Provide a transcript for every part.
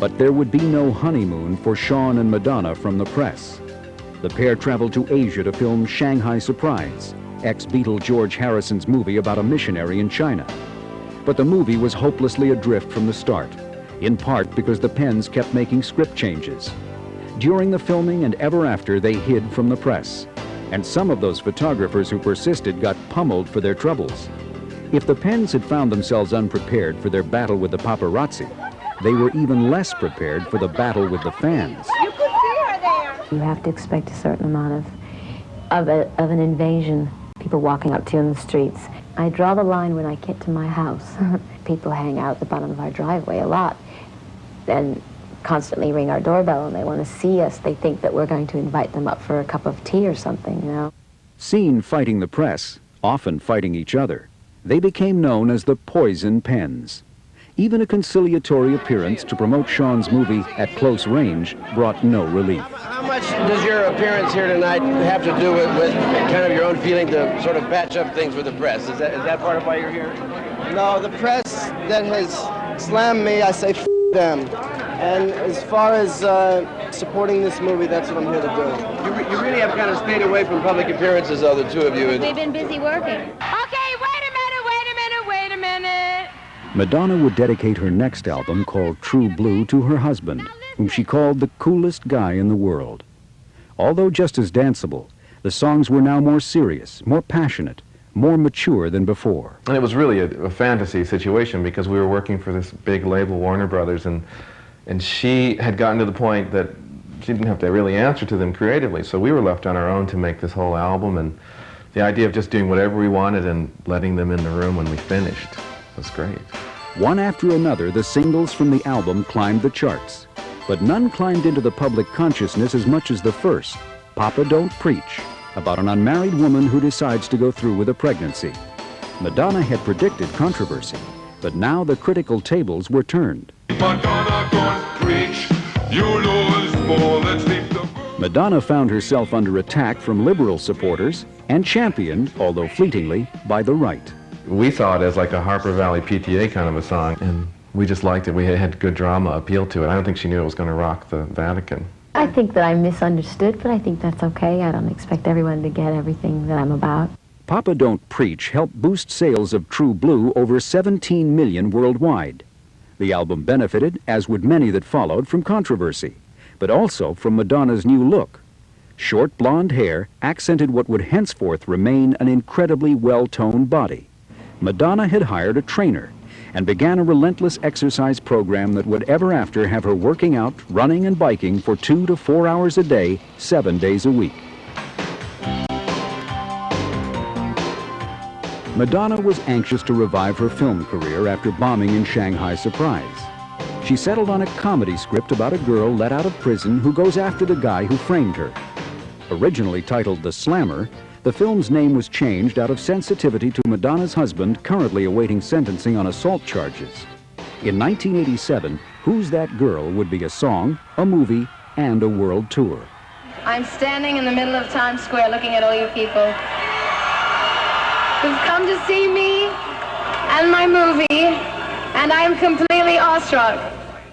But there would be no honeymoon for Sean and Madonna from the press. The pair traveled to Asia to film Shanghai Surprise, ex-Beatle George Harrison's movie about a missionary in China. But the movie was hopelessly adrift from the start, in part because the Penns kept making script changes. During the filming and ever after, they hid from the press. And some of those photographers who persisted got pummeled for their troubles. If the Penns had found themselves unprepared for their battle with the paparazzi, they were even less prepared for the battle with the fans. You could see her there. You have to expect a certain amount of an invasion. People walking up to you in the streets. I draw the line when I get to my house. People hang out at the bottom of our driveway a lot and constantly ring our doorbell, and they want to see us. They think that we're going to invite them up for a cup of tea or something, you know. Seen fighting the press, often fighting each other, they became known as the Poison Penns. Even a conciliatory appearance to promote Sean's movie At Close Range brought no relief. How much does your appearance here tonight have to do with kind of your own feeling to sort of patch up things with the press? Is that part of why you're here? No, the press that has slammed me, I say, F them. And as far as supporting this movie, that's what I'm here to do. You really have kind of stayed away from public appearances, though, the two of you. We've been busy working. Okay, wait a minute. Madonna would dedicate her next album, called True Blue, to her husband, whom she called the coolest guy in the world. Although just as danceable, the songs were now more serious, more passionate, more mature than before. And it was really a fantasy situation because we were working for this big label, Warner Brothers, and she had gotten to the point that she didn't have to really answer to them creatively, so we were left on our own to make this whole album, and the idea of just doing whatever we wanted and letting them in the room when we finished was great. One after another, the singles from the album climbed the charts, but none climbed into the public consciousness as much as the first, Papa Don't Preach, about an unmarried woman who decides to go through with a pregnancy. Madonna had predicted controversy, but now the critical tables were turned. Madonna found herself under attack from liberal supporters and championed, although fleetingly, by the right. We saw it as like a Harper Valley PTA kind of a song, and we just liked it. We had good drama appeal to it. I don't think she knew it was going to rock the Vatican. I think that I'm misunderstood, but I think that's okay. I don't expect everyone to get everything that I'm about. Papa Don't Preach helped boost sales of True Blue over 17 million worldwide. The album benefited, as would many that followed, from controversy, but also from Madonna's new look. Short blonde hair accented what would henceforth remain an incredibly well-toned body. Madonna had hired a trainer and began a relentless exercise program that would ever after have her working out, running and biking for 2 to 4 hours a day, 7 days a week. Madonna was anxious to revive her film career after bombing in Shanghai Surprise. She settled on a comedy script about a girl let out of prison who goes after the guy who framed her. Originally titled The Slammer, the film's name was changed out of sensitivity to Madonna's husband currently awaiting sentencing on assault charges. In 1987, Who's That Girl would be a song, a movie, and a world tour. I'm standing in the middle of Times Square looking at all you people who've come to see me and my movie, and I am completely awestruck.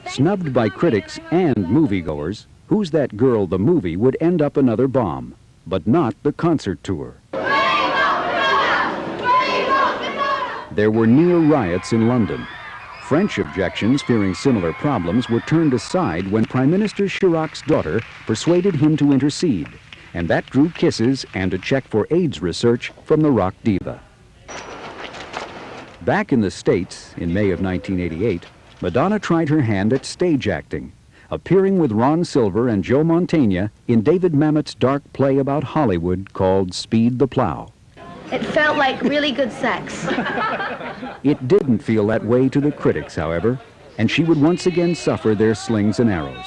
Snubbed by critics and moviegoers, Who's That Girl, the movie, would end up another bomb, but not the concert tour. There were near riots in London. French objections, fearing similar problems, were turned aside when Prime Minister Chirac's daughter persuaded him to intercede, and that drew kisses and a check for AIDS research from the rock diva. Back in the States, in May of 1988, Madonna tried her hand at stage acting, appearing with Ron Silver and Joe Mantegna in David Mamet's dark play about Hollywood called Speed the Plow. It felt like really good sex. It didn't feel that way to the critics, however, and she would once again suffer their slings and arrows.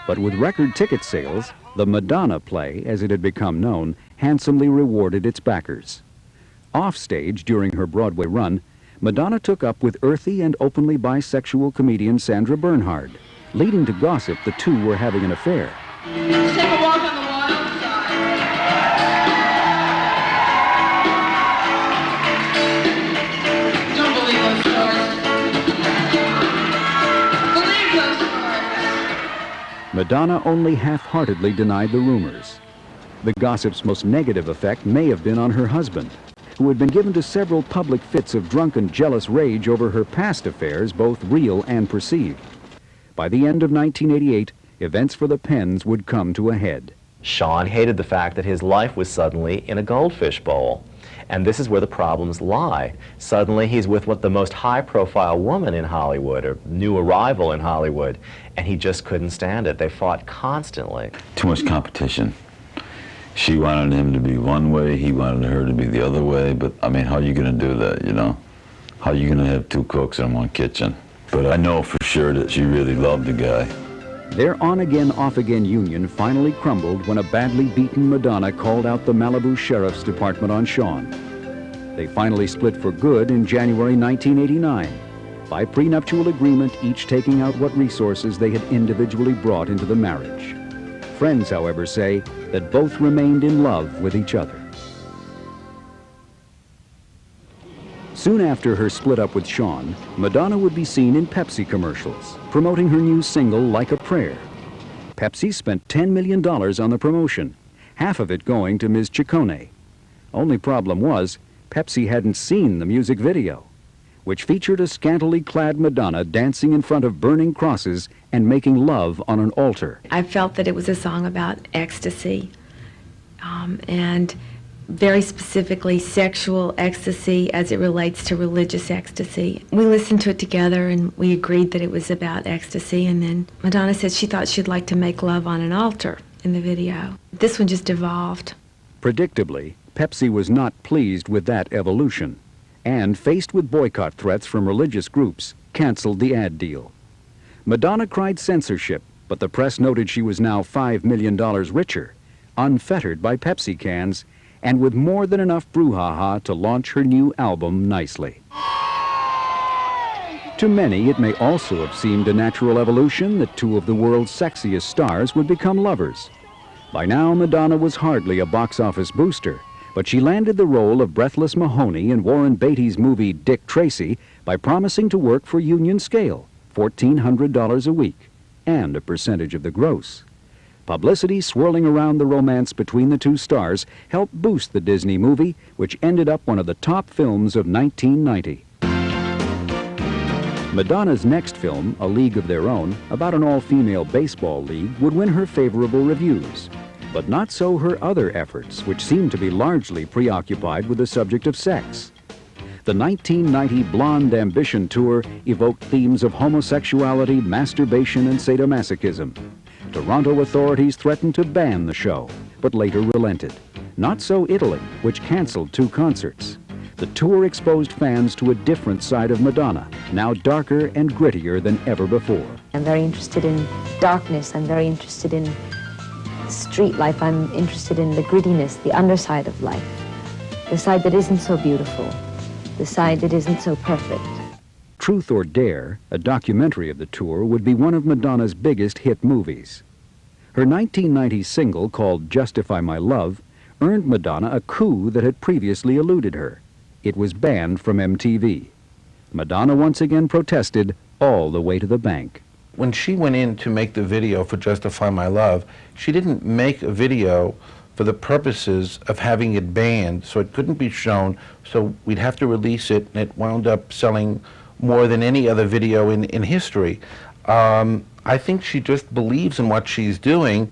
But with record ticket sales, the Madonna play, as it had become known, handsomely rewarded its backers. Offstage, during her Broadway run, Madonna took up with earthy and openly bisexual comedian Sandra Bernhard, leading to gossip the two were having an affair. Let's take a walk on the wild side. Don't believe those stories. Believe those stories. Madonna only half-heartedly denied the rumors. The gossip's most negative effect may have been on her husband, who had been given to several public fits of drunken, jealous rage over her past affairs, both real and perceived. By the end of 1988, events for the Penns would come to a head. Sean hated the fact that his life was suddenly in a goldfish bowl. And this is where the problems lie. Suddenly he's with the most high-profile woman in Hollywood, or new arrival in Hollywood, and he just couldn't stand it. They fought constantly. Too much competition. She wanted him to be one way, he wanted her to be the other way, but I mean, how are you going to do that, you know? How are you going to have two cooks in one kitchen? But I know for sure that she really loved the guy. Their on-again, off-again union finally crumbled when a badly beaten Madonna called out the Malibu Sheriff's Department on Sean. They finally split for good in January 1989, by prenuptial agreement, each taking out what resources they had individually brought into the marriage. Friends, however, say that both remained in love with each other. Soon after her split up with Sean, Madonna would be seen in Pepsi commercials, promoting her new single, Like a Prayer. Pepsi spent $10 million on the promotion, half of it going to Ms. Ciccone. Only problem was, Pepsi hadn't seen the music video, which featured a scantily clad Madonna dancing in front of burning crosses and making love on an altar. I felt that it was a song about ecstasy, and very specifically sexual ecstasy as it relates to religious ecstasy. We listened to it together and we agreed that it was about ecstasy, and then Madonna said she thought she'd like to make love on an altar in the video. This one just evolved. Predictably, Pepsi was not pleased with that evolution, and faced with boycott threats from religious groups, canceled the ad deal. Madonna cried censorship, but the press noted she was now $5 million richer, unfettered by Pepsi cans, and with more than enough brouhaha to launch her new album nicely. To many, it may also have seemed a natural evolution that two of the world's sexiest stars would become lovers. By now, Madonna was hardly a box office booster, but she landed the role of Breathless Mahoney in Warren Beatty's movie Dick Tracy by promising to work for Union Scale, $1,400 a week, and a percentage of the gross. Publicity swirling around the romance between the two stars helped boost the Disney movie, which ended up one of the top films of 1990. Madonna's next film, A League of Their Own, about an all-female baseball league, would win her favorable reviews. But not so her other efforts, which seemed to be largely preoccupied with the subject of sex. The 1990 Blond Ambition Tour evoked themes of homosexuality, masturbation, and sadomasochism. Toronto authorities threatened to ban the show, but later relented. Not so Italy, which canceled 2 concerts. The tour exposed fans to a different side of Madonna, now darker and grittier than ever before. I'm very interested in darkness. I'm very interested in street life. I'm interested in the grittiness, the underside of life, the side that isn't so beautiful, the side that isn't so perfect. Truth or Dare, a documentary of the tour, would be one of Madonna's biggest hit movies. Her 1990 single, called Justify My Love, earned Madonna a coup that had previously eluded her. It was banned from MTV. Madonna once again protested all the way to the bank. When she went in to make the video for Justify My Love, she didn't make a video for the purposes of having it banned, so it couldn't be shown, so we'd have to release it, and it wound up selling more than any other video in history. I think she just believes in what she's doing.